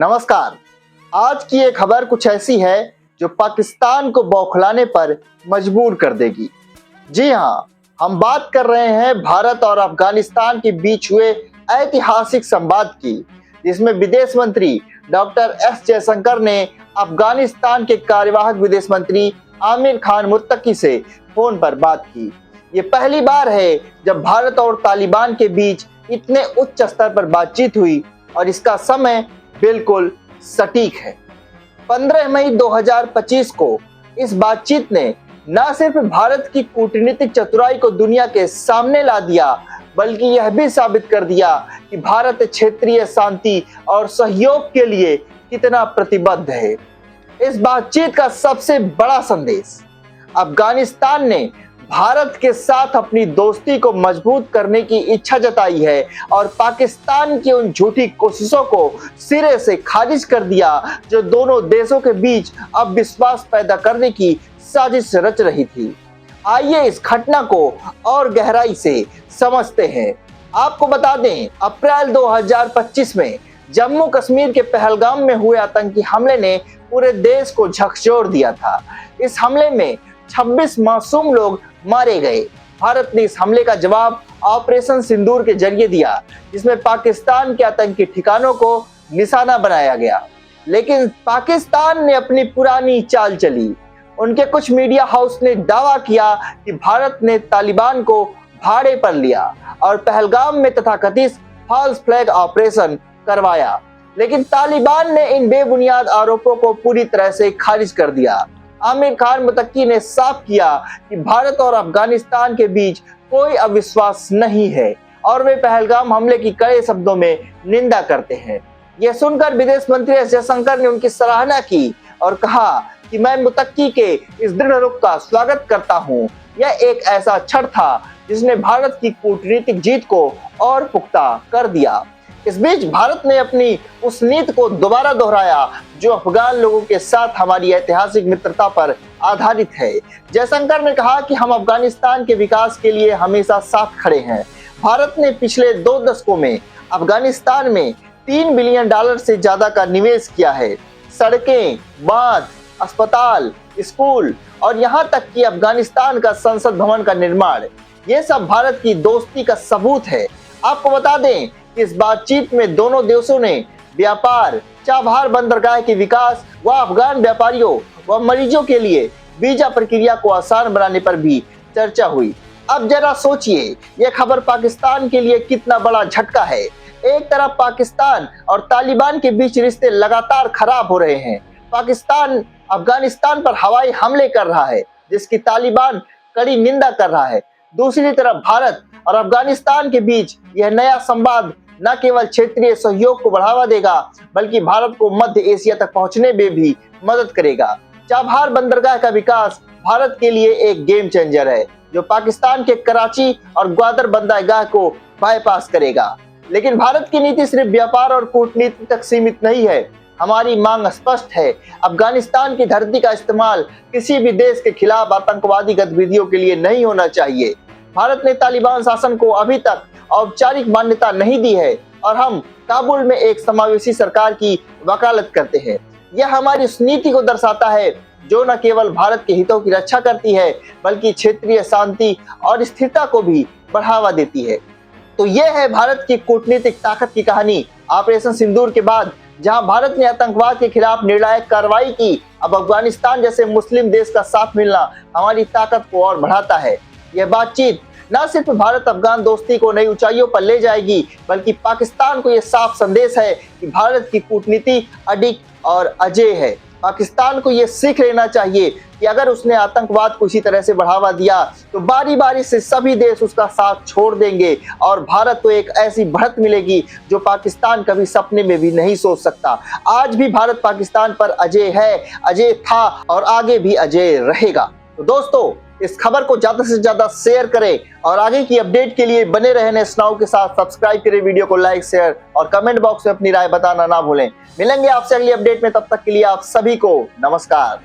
नमस्कार। आज की ये खबर कुछ ऐसी है जो पाकिस्तान को बौखलाने पर मजबूर कर देगी। जी हां, हम बात कर रहे हैं भारत और अफगानिस्तान के बीच हुए ऐतिहासिक संवाद की, जिसमें विदेश मंत्री डॉक्टर एस जयशंकर ने अफगानिस्तान के कार्यवाहक विदेश मंत्री आमिर खान मुत्तकी से फोन पर बात की। ये पहली बार है जब भारत और तालिबान के बीच इतने उच्च स्तर पर बातचीत हुई और इसका समय बिल्कुल सटीक है। 15 मई 2025 को इस बातचीत ने न सिर्फ भारत की कूटनीतिक चतुराई को दुनिया के सामने ला दिया, बल्कि यह भी साबित कर दिया कि भारत क्षेत्रीय शांति और सहयोग के लिए कितना प्रतिबद्ध है। इस बातचीत का सबसे बड़ा संदेश, अफगानिस्तान ने भारत के साथ अपनी दोस्ती को मजबूत करने की इच्छा जताई है और पाकिस्तान की उन झूठी कोशिशों को सिरे से खारिज कर दिया जो दोनों देशों के बीच अब विश्वास पैदा करने की साजिश रच रही थी। आइए इस घटना को और गहराई से समझते हैं। आपको बता दें, अप्रैल 2025 में जम्मू कश्मीर के पहलगाम में हुए आतंकी हमले ने पूरे देश को झकझोर दिया था। इस हमले में 26 मासूम लोग मारे गए। भारत ने इस हमले का जवाब ऑपरेशन सिंदूर के जरिए दिया, जिसमें पाकिस्तान के आतंकी ठिकानों को निशाना बनाया गया। लेकिन पाकिस्तान ने अपनी पुरानी चाल चली। उनके कुछ मीडिया हाउस ने दावा किया कि भारत ने तालिबान को भाड़े पर लिया और पहलगाम में तथाकथित फॉल्स फ्लैग ऑपरेशन करवाया। लेकिन तालिबान ने इन बेबुनियाद आरोपों को पूरी तरह से खारिज कर दिया। आमिर खान मुत्तकी ने साफ किया कि भारत और अफगानिस्तान के बीच कोई अविश्वास नहीं है और वे पहलगाम हमले की कड़े शब्दों में निंदा करते हैं। यह सुनकर विदेश मंत्री एस जयशंकर ने उनकी सराहना की और कहा कि मैं मुत्तकी के इस दृढ़ रुख का स्वागत करता हूं। यह एक ऐसा क्षण था जिसने भारत की कूटनीतिक जीत को और पुख्ता कर दिया। इस बीच भारत ने अपनी उस नीति को दोबारा दोहराया जो अफगान लोगों के साथ हमारी ऐतिहासिक मित्रता पर आधारित है। जयशंकर ने कहा कि हम अफगानिस्तान के विकास के लिए हमेशा साथ खड़े हैं। भारत ने पिछले 2 दशकों में अफगानिस्तान में $3 बिलियन से ज्यादा का निवेश किया है। सड़कें, बांध, अस्पताल, स्कूल और यहाँ तक कि अफगानिस्तान का संसद भवन का निर्माण, ये सब भारत की दोस्ती का सबूत है। आपको बता दें, इस बातचीत में दोनों देशों ने व्यापार, चाबहार बंदरगाह के विकास व अफगान व्यापारियों व मरीजों के लिए वीजा प्रक्रिया को आसान बनाने पर भी चर्चा हुई। अब जरा सोचिए, यह खबर पाकिस्तान के लिए कितना बड़ा झटका है। एक तरफ पाकिस्तान और तालिबान के बीच रिश्ते लगातार खराब हो रहे हैं। पाकिस्तान अफगानिस्तान पर हवाई हमले कर रहा है, जिसकी तालिबान कड़ी निंदा कर रहा है। दूसरी तरफ भारत और अफगानिस्तान के बीच यह नया संवाद न केवल क्षेत्रीय सहयोग को बढ़ावा देगा, बल्कि भारत को मध्य एशिया तक पहुंचने में भी मदद करेगा। चाबहार बंदरगाह का विकास भारत के लिए एक गेम चेंजर है, जो पाकिस्तान के कराची और ग्वादर बंदरगाह को बाईपास करेगा। लेकिन भारत की नीति सिर्फ व्यापार और कूटनीति तक सीमित नहीं है। हमारी मांग स्पष्ट है, अफगानिस्तान की धरती का इस्तेमाल किसी भी देश के खिलाफ आतंकवादी गतिविधियों के लिए नहीं होना चाहिए। भारत ने तालिबान शासन को अभी तक औपचारिक मान्यता नहीं दी है और हम काबुल में एक समावेशी सरकार की वकालत करते हैं। यह हमारी उस नीति को दर्शाता है जो न केवल भारत के हितों की रक्षा करती है, बल्कि क्षेत्रीय शांति और स्थिरता को भी बढ़ावा देती है। तो यह है भारत की कूटनीतिक ताकत की कहानी ऑपरेशन सिंदूर के बाद, जहां भारत ने आतंकवाद के खिलाफ निर्णायक कार्रवाई की। अब अफगानिस्तान जैसे मुस्लिम देश का साथ मिलना हमारी ताकत को और बढ़ाता है। यह बातचीत न सिर्फ भारत अफगान दोस्ती को नई ऊंचाइयों पर ले जाएगी, बल्कि पाकिस्तान को यह साफ संदेश है कि भारत की कूटनीति अडिग और अजेय है। पाकिस्तान को यह सीख लेना चाहिए कि अगर उसने आतंकवाद को इसी तरह से बढ़ावा दिया तो बारी बारी से सभी देश उसका साथ छोड़ देंगे और भारत को एक ऐसी बढ़त मिलेगी जो पाकिस्तान कभी सपने में भी नहीं सोच सकता। आज भी भारत पाकिस्तान पर अजेय है, अजेय था और आगे भी अजेय रहेगा। तो दोस्तों, इस खबर को ज्यादा से ज्यादा शेयर करें और आगे की अपडेट के लिए बने रहे नेक्स्ट नाउ के साथ। सब्सक्राइब करें, वीडियो को लाइक, शेयर और कमेंट बॉक्स में अपनी राय बताना ना भूलें। मिलेंगे आपसे अगली अपडेट में, तब तक के लिए आप सभी को नमस्कार।